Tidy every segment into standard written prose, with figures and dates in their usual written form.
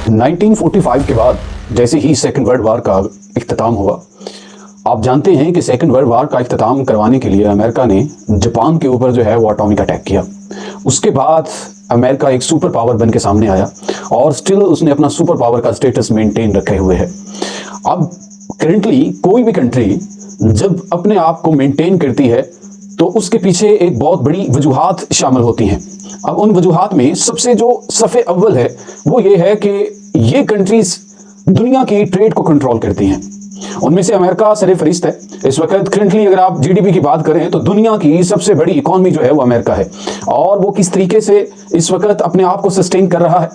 1945 के बाद जैसे ही सेकेंड वर्ल्ड वॉर का इख्तिताम हुआ, आप जानते हैं कि सेकेंड वर्ल्ड वॉर का इख्तिताम करवाने के लिए अमेरिका ने जापान के ऊपर जो है वो एटॉमिक अटैक किया। उसके बाद अमेरिका एक सुपर पावर बन के सामने आया और स्टिल उसने अपना सुपर पावर का स्टेटस मेंटेन रखे हुए है। अब करेंटली कोई भी कंट्री जब अपने आप को मेंटेन करती है तो उसके पीछे एक बहुत बड़ी वजूहात शामिल होती हैं। अब उन वजूहात में सबसे जो सफ़े अव्वल है वो ये है कि ये कंट्रीज दुनिया की ट्रेड को कंट्रोल करती हैं। उनमें से अमेरिका सरफहरिस्त है। इस वक्त करंटली अगर आप जीडीपी की बात करें तो दुनिया की सबसे बड़ी इकॉनमी जो है वो अमेरिका है, और वो किस तरीके से इस वक्त अपने आप को सस्टेन कर रहा है,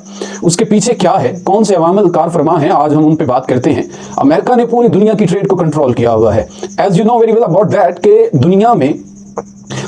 उसके पीछे क्या है, कौन से अवामिल कार फरमा हैं, आज हम उन पे बात करते हैं। अमेरिका ने पूरी दुनिया की ट्रेड को कंट्रोल किया हुआ है। As you know very well about that कि दुनिया में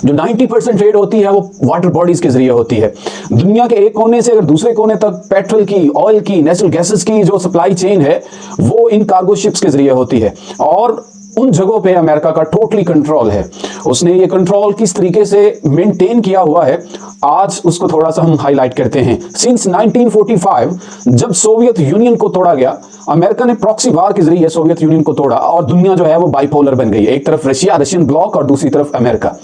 जो 90% ट्रेड होती है वो वाटर बॉडीज के जरिए होती है। दुनिया के एक कोने से अगर दूसरे कोने तक पेट्रोल की, ऑयल की, नेचुरल गैसेस की जो सप्लाई चेन है वो इन कार्गो शिप्स के जरिए होती है, और उन जगहों पे अमेरिका का टोटली कंट्रोल है। उसने ये कंट्रोल किस तरीके से मेंटेन किया हुआ है, आज उसको थोड़ा सा हम हाईलाइट करते हैं। सिंस 1945 जब सोवियत यूनियन को तोड़ा गया, अमेरिका ने प्रॉक्सी वार के जरिए सोवियत यूनियन को तोड़ा और दुनिया जो है वो बाइपोलर बन गई, एक तरफ रशिया, रशियन ब्लॉक, और दूसरी तरफ अमेरिका।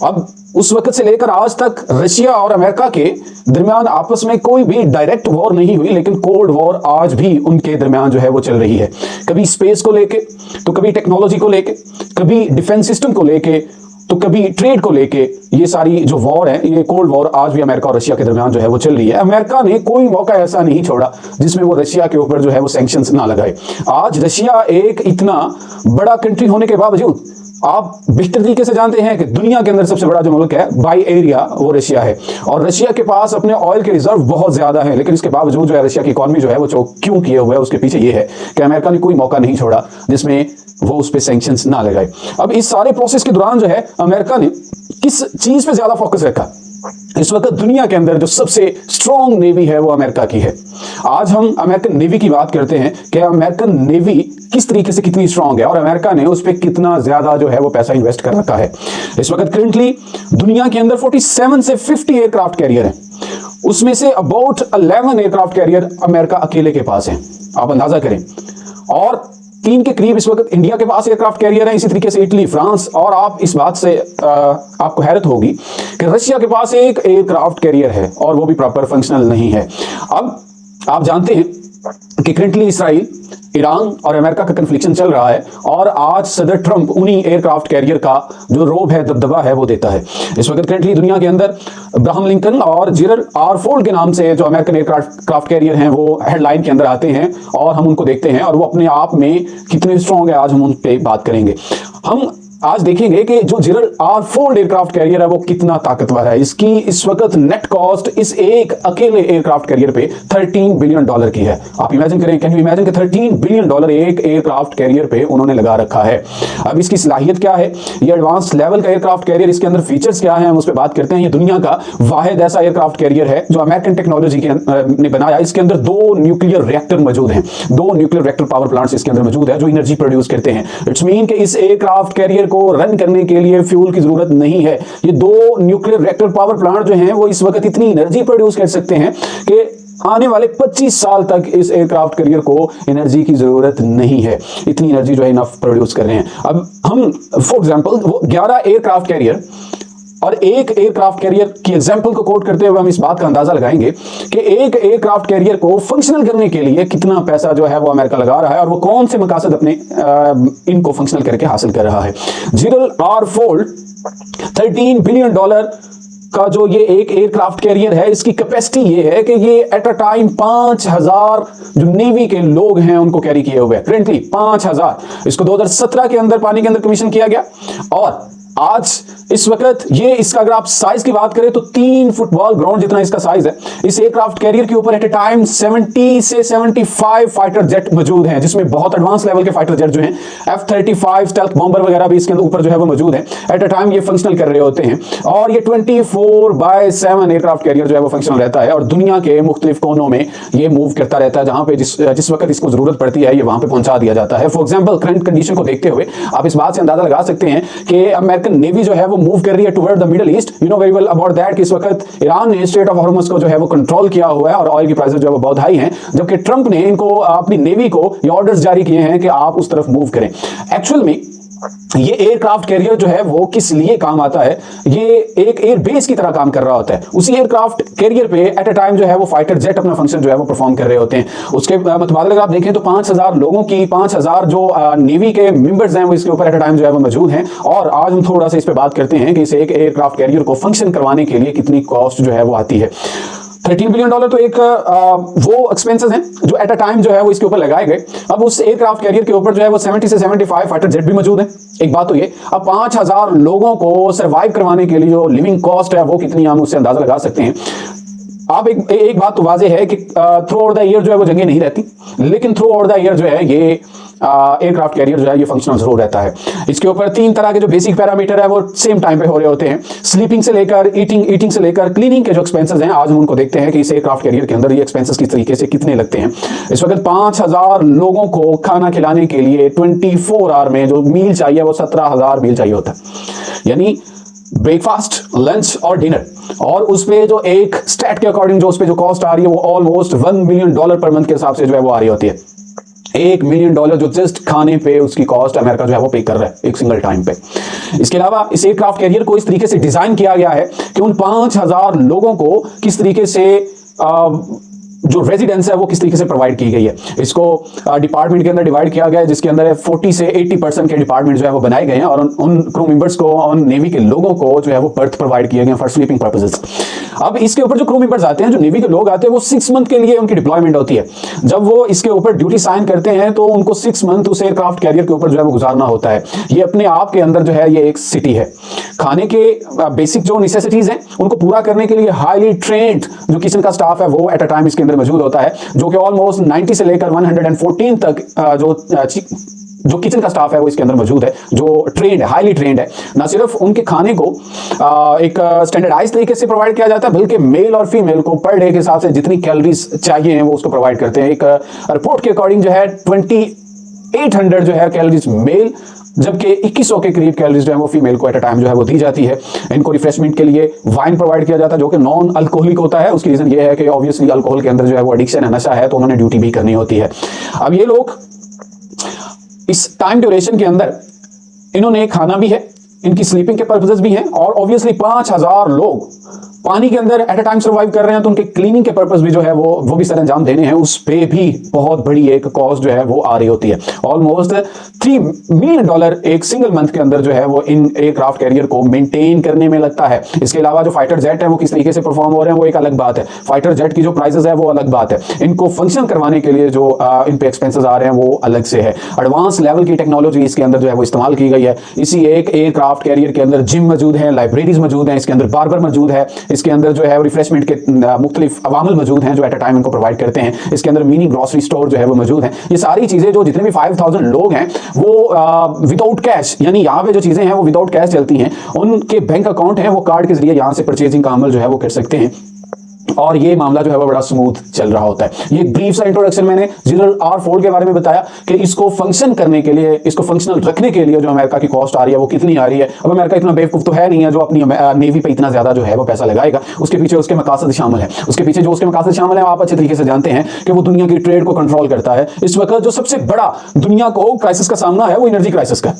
अब उस वक्त से लेकर आज तक रशिया और अमेरिका के दरमियान आपस में कोई भी डायरेक्ट वॉर नहीं हुई, लेकिन कोल्ड वॉर आज भी उनके दरमियान जो है वो चल रही है। कभी स्पेस को लेके, तो कभी टेक्नोलॉजी को लेके, कभी डिफेंस सिस्टम को लेके, तो कभी ट्रेड को लेके। ये सारी जो वॉर है, ये कोल्ड वॉर आज भी अमेरिका और रशिया के दरमियान जो है वो चल रही है। अमेरिका ने कोई मौका ऐसा नहीं छोड़ा जिसमें वो रशिया के ऊपर जो है वो सैंक्शंस ना लगाए। आज रशिया एक इतना बड़ा कंट्री होने के बावजूद आप बेहतर तरीके से जानते हैं कि दुनिया के अंदर सबसे बड़ा जो मुल्क है बाई एरिया वो रशिया है, और रशिया के पास अपने ऑयल के रिजर्व बहुत ज्यादा है, लेकिन इसके बावजूद जो है रशिया की इकॉनमी जो है वो चौक क्यों किए हुआ है, उसके पीछे ये है कि अमेरिका ने कोई मौका नहीं छोड़ा जिसमें वो उस पर सैंक्शंस ना लगाए। अब इस सारे प्रोसेस के दौरान जो है अमेरिका ने किस चीज पे ज्यादा फोकस रखा? इस वक्त दुनिया के अंदर जो सबसे स्ट्रॉन्ग नेवी है वो अमेरिका की है। आज हम अमेरिकन नेवी की बात करते हैं कि अमेरिकन नेवी किस तरीके से कितनी स्ट्रॉन्ग है और अमेरिका ने उस पर कितना ज्यादा जो है वो पैसा इन्वेस्ट कर रखा है। इस वक्त करंटली दुनिया के अंदर 47 से 50 एयरक्राफ्ट कैरियर है, उसमें say about 11 aircraft carrier America अकेले के पास है। आप अंदाजा करें, और 3 के करीब इस वक्त इंडिया के पास एयरक्राफ्ट कैरियर है, इसी तरीके से इटली, फ्रांस, और आप इस बात से आपको हैरत होगी कि रशिया के पास एक एयरक्राफ्ट कैरियर है और वो भी प्रॉपर फंक्शनल नहीं है। अब आप जानते हैं कि करंटली इसराइल, ईरान और अमेरिका का कन्फ्लिक्शन चल रहा है, और आज सदर ट्रंप उन्हीं एयरक्राफ्ट कैरियर का जो रोब है, दबदबा है, वो देता है। इस वक्त करंटली दुनिया के अंदर अब्राहम लिंकन और जेरल्ड आर फोर्ड के नाम से जो अमेरिकन एयरक्राफ्ट कैरियर हैं वो हेडलाइन के अंदर आते हैं, और हम उनको देखते हैं और वो अपने आप में कितने स्ट्रॉन्ग है, आज हम उन पे बात करेंगे। हम आज देखेंगे कि जो Gerald R Ford aircraft carrier है वो कितना ताकतवर है। इसकी इस वक्त नेट कॉस्ट इस एक अकेले एयरक्राफ्ट कैरियर पे $13 बिलियन की है। आप इमेजिन करें, कैन यू इमेजिन कि $13 बिलियन एक एयरक्राफ्ट कैरियर पे उन्होंने लगा रखा है। अब इसकी सलाहियत क्या है, ये एडवांस लेवल का एयरक्राफ्ट कैरियर, इसके अंदर फीचर्स क्या है, हम उस पर बात करते हैं। ये दुनिया का वाहिद ऐसा एयरक्राफ्ट कैरियर है जो अमेरिकन टेक्नोलॉजी ने बनाया। इसके अंदर 2 न्यूक्लियर रिएक्टर मौजूद हैं, 2 न्यूक्लियर रिएक्टर पावर प्लांट्स इसके अंदर मौजूद है जो एनर्जी प्रोड्यूस करते हैं। इट्स मीन कि इस एयरक्राफ्ट कैरियर को रन करने के लिए फ्यूल की जरूरत नहीं है। ये 2 न्यूक्लियर रिएक्टर पावर प्लांट जो हैं वो इस वक्त इतनी एनर्जी प्रोड्यूस कर सकते हैं कि आने वाले 25 साल तक इस एयरक्राफ्ट कैरियर को एनर्जी की जरूरत नहीं है। इतनी एनर्जी जो है इनफ प्रोड्यूस कर रहे हैं। अब हम फॉर एग्जांपल वो 11 एयरक्राफ्ट कैरियर और एक एयरक्राफ्ट कैरियर की एग्जांपल को कोट करते हुए हम इस बात का अंदाजा लगाएंगे कि एक एयरक्राफ्ट कैरियर को फंक्शनल करने के लिए कितना पैसा जो है वो अमेरिका लगा रहा है, और वो कौन से मकासद अपने इनको फंक्शनल करके हासिल कर रहा है। जेरल्ड आर फोर्ड $13 बिलियन का जो ये एक एयरक्राफ्ट कैरियर है, इसकी कैपेसिटी ये है कि ये एट अ टाइम 5000 जो नेवी के लोग हैं उनको कैरी किए हुए हैं। करंटली 5000। इसको 2017 के अंदर पानी के अंदर कमीशन किया गया, और आज इस वक्त ये इसका अगर आप साइज की बात करें तो 3 फुटबॉल ग्राउंड जितना इसका साइज है। इस एयरक्राफ्ट कैरियर के ऊपर एट ए टाइम 70 से 75 फाइटर जेट मौजूद हैं, जिसमें बहुत एडवांस लेवल के फाइटर जेट जो हैं F-35 स्टेल्थ बॉम्बर वगैरह भी इसके ऊपर जो है वो मौजूद है। एट ए टाइम ये फंक्शनल कर रहे होते हैं, और ये 24/7 एयरक्राफ्ट कैरियर जो है वो फंक्शनल रहता है, और दुनिया के मुख्तलिफ कोनों में ये मूव करता रहता है। जहां पे जिस वक्त इसको जरूरत पड़ती है ये वहां पे पहुंचा दिया जाता है। फॉर एग्जाम्पल करंट कंडीशन को देखते हुए आप इस बात से अंदाजा लगा सकते हैं कि अमेरिकन नेवी जो है वो मूव कर रही है toward the middle east. You know very well about that कि इस वक्त ईरान ने स्ट्रेट ऑफ हॉर्मुज को जो है वो कंट्रोल किया हुआ है और ऑयल की प्राइसेस जो है वो बहुत हाई हैं, जबकि ट्रंप ने इनको अपनी नेवी को ये ऑर्डर्स जारी किए हैं कि आप उस तरफ मूव करें। एक्चुअल में ये एयरक्राफ्ट कैरियर जो है वो किस लिए काम आता है, ये एक एयर बेस की तरह काम कर रहा होता है। उसी एयरक्राफ्ट कैरियर पे एट अ टाइम जो है वो फाइटर जेट अपना फंक्शन जो है वो परफॉर्म कर रहे होते हैं। उसके मुताबिक अगर आप देखें तो 5000 लोगों की 5000 जो नेवी के मेंबर्स हैं वो इसके ऊपर एट अ टाइम जो है वो मौजूद हैं। और आज हम थोड़ा सा इस पे बात करते हैं कि इस एक एयरक्राफ्ट कैरियर को फंक्शन करवाने के लिए कितनी कॉस्ट जो है वो आती है। $13 बिलियन तो एक वो एक्सपेंसेस हैं जो एट अ टाइम जो है वो इसके ऊपर लगाए गए। अब उस एयरक्राफ्ट कैरियर के ऊपर जो है वो 70 से 75 फाइटर जेट भी मौजूद हैं। एक बात तो ये, अब 5000 लोगों को सर्वाइव करवाने के लिए जो लिविंग कॉस्ट है वो कितनी, हम उससे अंदाजा लगा सकते हैं। आप एक बात तो वाज़ेह है कि थ्रू आउट द ईयर जो है वो जंगें नहीं रहती, लेकिन थ्रू आउट द ईयर जो है ये एयरक्राफ्ट कैरियर जो है ये फंक्शनल जरूर रहता है। इसके ऊपर 3 तरह के जो बेसिक पैरामीटर है वो सेम टाइम पे हो रहे होते हैं। स्लीपिंग से लेकर ईटिंग से लेकर क्लीनिंग के जो एक्सपेंसेस हैं, आज हम उनको देखते हैं कि इस एयरक्राफ्ट कैरियर के अंदर ये एक्सपेंसेस किस तरीके से कितने लगते हैं। इस वक्त 5000 लोगों को खाना खिलाने के लिए 24 आवर में जो मील चाहिए वो 17000 मील चाहिए होता है, यानी ब्रेकफास्ट, लंच और डिनर। और उस पे जो एक स्टैट के अकॉर्डिंग जो उस पे जो कॉस्ट आ रही है वो ऑलमोस्ट $1 मिलियन पर मंथ के हिसाब से जो है वो आ रही होती है। $1 मिलियन जो जस्ट खाने पे उसकी कॉस्ट अमेरिका जो है वो पे कर रहा है एक सिंगल टाइम पे। इसके अलावा इस एयरक्राफ्ट कैरियर को इस तरीके से डिजाइन किया गया है कि उन 5000 लोगों को किस तरीके से जो रेजिडेंस है वो किस तरीके से प्रोवाइड की गई है। इसको डिपार्टमेंट के अंदर डिवाइड किया गया है, जिसके अंदर 40 से 80% के डिपार्टमेंट जो है वो बनाए गए हैं और उन क्रू मेंबर्स को, उन नेवी के लोगों को जो है वो बर्थ प्रोवाइड किए गए फॉर स्लीपिंग पर्पसेस। अब इसके ऊपर जो क्रू मेंबर्स आते हैं, जो नेवी के लोग आते हैं, वो 6 मंथ के लिए उनकी डिप्लॉयमेंट होती है। जब वो इसके ऊपर ड्यूटी साइन करते हैं तो उनको 6 मंथ उस एयरक्राफ्ट कैरियर के ऊपर जो है वो गुजारना होता है। ये अपने आप के अंदर जो है ये एक सिटी है। खाने के बेसिक जो नेसेसिटीज हैं उनको पूरा करने के लिए हाईली ट्रेंड जो किचन का स्टाफ है वो एट अ टाइम इसके अंदर मौजूद होता है, जो कि ऑलमोस्ट 90 से लेकर 114 तक जो किचन का स्टाफ है वो इसके अंदर मौजूद है, जो ट्रेंड है, हाईली ट्रेंड है। ना सिर्फ उनके खाने को एक स्टैंडर्डाइज तरीके से प्रोवाइड किया जाता है, बल्कि मेल और फीमेल को पर डे के हिसाब से जितनी कैलोरीज चाहिए वो उसको प्रोवाइड करते हैं। एक रिपोर्ट के अकॉर्डिंग जो है 2800 जो है कैलोरीज मेल, जबकि 2100 के करीब कैलोरीज जो है वो फीमेल को एट अ टाइम जो है वो दी जाती है। इनको रिफ्रेशमेंट के लिए वाइन प्रोवाइड किया जाता है जो कि नॉन अल्कोहलिक होता है। उसकी रीजन ये है कि ऑब्वियसली अल्कोहल के अंदर जो है वो एडिक्शन है, नशा है, तो उन्होंने ड्यूटी भी करनी होती है। अब ये लोग इस टाइम ड्यूरेशन के अंदर इन्होंने खाना भी है, इनकी स्लीपिंग के पर्पसेस भी हैं, और ऑब्वियसली 5000 लोग पानी के अंदर एट अ टाइम सर्वाइव कर रहे हैं, तो उनके क्लीनिंग के पर्पस भी जो है वो भी सर अंजाम देने हैं। उस पे भी बहुत बड़ी एक कॉस्ट जो है वो आ रही होती है। ऑलमोस्ट $3 मिलियन एक सिंगल मंथ के अंदर जो है वो इन एयरक्राफ्ट कैरियर को मेंटेन करने में लगता है। इसके अलावा जो फाइटर जेट है वो किस तरीके से परफॉर्म हो रहे हैं वो एक अलग बात है। फाइटर जेट की जो प्राइसेस है वो अलग बात है। इनको फंक्शन करवाने के लिए जो इन पे एक्सपेंसेस आ रहे हैं वो अलग से है। एडवांस लेवल की टेक्नोलॉजी इसके अंदर जो है वो इस्तेमाल की गई है। इसी एक एयरक्राफ्ट कैरियर के अंदर जिम मौजूद है, लाइब्रेरीज मौजूद है, इसके अंदर बार्बर मौजूद है, इसके अंदर जो है रिफ्रेशमेंट के मुख्तलिफ अवामल मौजूद हैं जो एट अ टाइम इनको प्रोवाइड करते हैं। इसके अंदर मिनी ग्रोसरी स्टोर जो है वो मौजूद है। ये सारी चीजें जो जितने भी 5000 लोग हैं वो विदाउट कैश, यानी यहाँ पे जो चीजें हैं वो विदाउट कैश चलती हैं, उनके बैंक अकाउंट है वो कार्ड के जरिए यहाँ से परचेजिंग का अमल जो है वो कर सकते हैं, और ये मामला जो है वो बड़ा स्मूथ चल रहा होता है। ये ब्रीफ सा इंट्रोडक्शन मैंने जनरल आर फोर्ड के बारे में बताया कि इसको फंक्शन करने के लिए, इसको फंक्शनल रखने के लिए जो अमेरिका की कॉस्ट आ रही है वो कितनी आ रही है। अब अमेरिका इतना बेवकूफ तो है नहीं है जो अपनी नेवी पे इतना ज्यादा जो है वो पैसा लगाएगा। उसके पीछे उसके मकासद शामिल है। उसके पीछे जो उसके मकासद शामिल है आप अच्छे तरीके से जानते हैं कि वो दुनिया की ट्रेड को कंट्रोल करता है। इस वक्त जो सबसे बड़ा दुनिया को क्राइसिस का सामना है वो एनर्जी क्राइसिस का।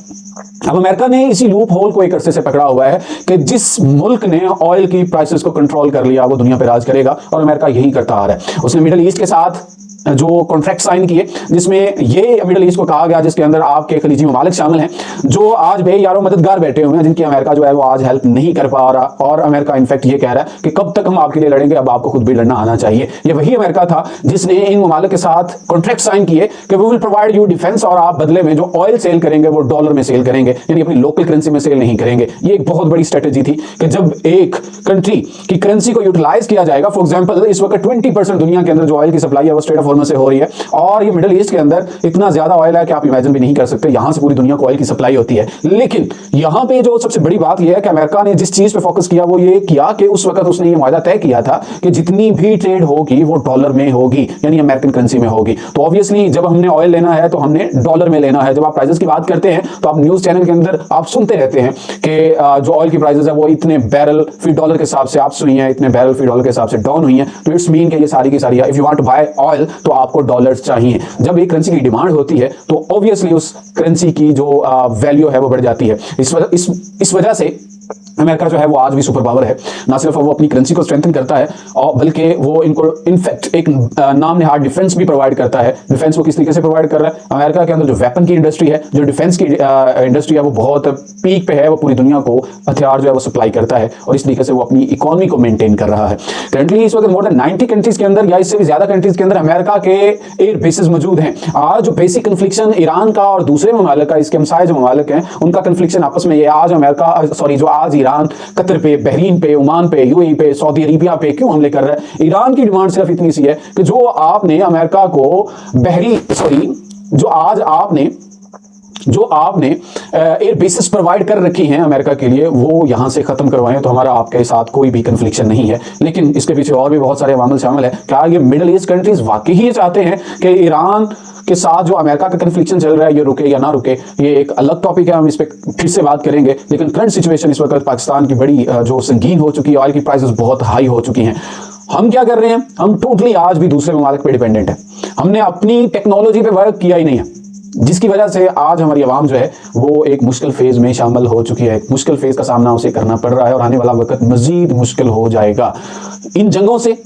अब अमेरिका ने इसी लूप होल को एक अरसे से पकड़ा हुआ है कि जिस मुल्क ने ऑयल की प्राइसेस को कंट्रोल कर लिया वो दुनिया पे राज करेगा, और अमेरिका यही करता आ रहा है। उसने मिडिल ईस्ट के साथ जो कॉन्ट्रैक्ट साइन किए, जिसमें ये मिडिल ईस्ट को कहा गया जिसके अंदर आपके खलीजी ममालिक शामिल हैं जो आज बेयारो मददगार बैठे हुए हैं, जिनकी अमेरिका जो है वो आज हेल्प नहीं कर पा रहा, और अमेरिका इनफैक्ट ये कह रहा है कि कब तक हम आपके लिए लड़ेंगे, अब आपको खुद भी लड़ना आना चाहिए। ये वही अमेरिका था जिसने इन ममालिक के साथ कॉन्ट्रैक्ट साइन किए कि we will provide you defence, और आप बदले में जो ऑयल सेल करेंगे वो डॉलर में सेल करेंगे, यानी अपनी लोकल करेंसी में सेल नहीं करेंगे। ये एक बहुत बड़ी स्ट्रेटेजी थी कि जब एक कंट्री की करेंसी को यूटिलाइज किया जाएगा, फॉर एग्जाम्पल इस वक्त 20% दुनिया के अंदर जो ऑयल की सप्लाई है वो स्ट्रेट ऑफ परफॉर्मेंस से हो रही है। और ये मिडिल ईस्ट के अंदर इतना ज्यादा ऑयल है कि आप इमेजिन भी नहीं कर सकते, यहां से पूरी दुनिया को ऑयल की सप्लाई होती है। लेकिन यहां पे जो सबसे बड़ी बात यह है कि अमेरिका ने जिस चीज पे फोकस किया वो ये किया कि उस वक्त उसने ये वायदा तय किया था कि जितनी भी ट्रेड होगी वो डॉलर में होगी, यानी अमेरिकन करेंसी में होगी। तो ऑब्वियसली जब हमने ऑयल लेना है तो हमने डॉलर में लेना है। जब आप प्राइसेस की बात करते हैं तो आप न्यूज चैनल के अंदर आप सुनते रहते हैं कि जो ऑयल की प्राइसेस है वो इतने बैरल फी डॉलर के हिसाब से अप हुई है, इतने बैरल फी डॉलर के हिसाब से डाउन हुई है। तो इट्स मीन कि ये सारी की सारी if you want to buy oil तो आपको डॉलर्स चाहिए। जब एक करेंसी की डिमांड होती है तो ऑब्वियसली उस करेंसी की जो वैल्यू है वो बढ़ जाती है। इस वजह से अमेरिका जो है वो आज भी सुपर पावर है। ना सिर्फ वो अपनी करेंसी को स्ट्रेंथन करता है और बल्कि वो इनको इनफैक्ट एक नाम निहार डिफेंस भी प्रोवाइड करता है। डिफेंस को किस तरीके से प्रोवाइड कर रहा है? अमेरिका के अंदर जो वेपन की इंडस्ट्री है, जो डिफेंस की इंडस्ट्री है वो बहुत पीक पे है। वो पूरी दुनिया को हथियार जो है वो सप्लाई करता है और इस तरीके से वो अपनी इकोनॉमी को मेंटेन कर रहा है। करंटली इस वक्त मोर देन 90 कंट्रीज के अंदर या इससे भी ज्यादा कंट्रीज के अंदर अमेरिका के एयर बेसिस मौजूद हैं। आज जो बेसिक कन्फ्लिक्शन ईरान का और दूसरे ममालिक का, इसके हमसाए जो ममालिक हैं उनका कन्फ्लिक्शन आपस में ये आज आज ईरान कतर पे, बहरीन पे, ओमान पे, यूएई पे, सऊदी अरेबिया पे क्यों हमले कर रहा है? ईरान की डिमांड सिर्फ इतनी सी है कि जो आपने अमेरिका को जो आपने एयर बेसिस प्रोवाइड कर रखी हैं अमेरिका के लिए वो यहां से खत्म करवाएं तो हमारा आपके साथ कोई भी कन्फ्लिक्शन नहीं है। लेकिन इसके पीछे और भी बहुत सारे अवामिल शामिल है। क्या ये मिडिल ईस्ट कंट्रीज वाकई ही चाहते हैं कि ईरान के साथ जो अमेरिका का कन्फ्लिक्शन चल रहा है ये रुके या ना रुके? ये एक अलग टॉपिक है, हम इस पर फिर से बात करेंगे। लेकिन करंट सिचुएशन इस वक्त पाकिस्तान की बड़ी जो संगीन हो चुकी है, ऑयल की प्राइसेस बहुत हाई हो चुकी हैं। हम क्या कर रहे हैं? हम टोटली आज भी दूसरे ममालिक पे डिपेंडेंट है। हमने अपनी टेक्नोलॉजी पे वर्क किया ही नहीं है, जिसकी वजह से आज हमारी आवाम जो है वो एक मुश्किल फेज में शामिल हो चुकी है। एक मुश्किल फेज का सामना उसे करना पड़ रहा है और आने वाला वक्त मजीद मुश्किल हो जाएगा। इन जंगों से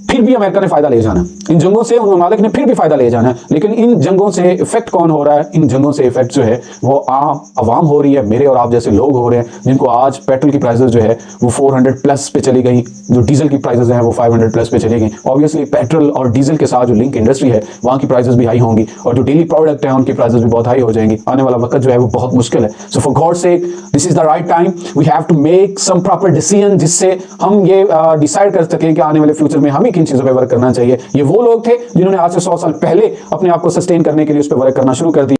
फिर भी अमेरिका ने फायदा ले जाना, इन जंगों से उन ममालिक ने फिर भी फायदा ले जाना है। लेकिन इन जंगों से इफेक्ट कौन हो रहा है? इन जंगों से इफेक्ट जो है वो आम अवाम हो रही है, मेरे और आप जैसे लोग हो रहे हैं, जिनको आज पेट्रोल की प्राइसेस जो है वो 400 प्लस पे चली गई, जो डीजल की प्राइसेस हैं वो 500 प्लस पे चली गई। ऑब्वियसली पेट्रोल और डीजल के साथ जो लिंक इंडस्ट्री है वहां की प्राइसेस भी हाई होंगी और जो डेली प्रोडक्ट है उनकी प्राइसेस भी बहुत हाई हो जाएंगी। आने वाला वक्त जो है वो बहुत मुश्किल है। So for god sake this is the right time, we have to make some proper decision जिससे हम ये डिसाइड कर सकें कि आने वाले फ्यूचर में हमें किन चीजों पर वर्क करना चाहिए। ये वो लोग थे जिन्होंने आज से 100 साल पहले अपने आप को सस्टेन करने के लिए उस पर वर्क करना शुरू कर दिया।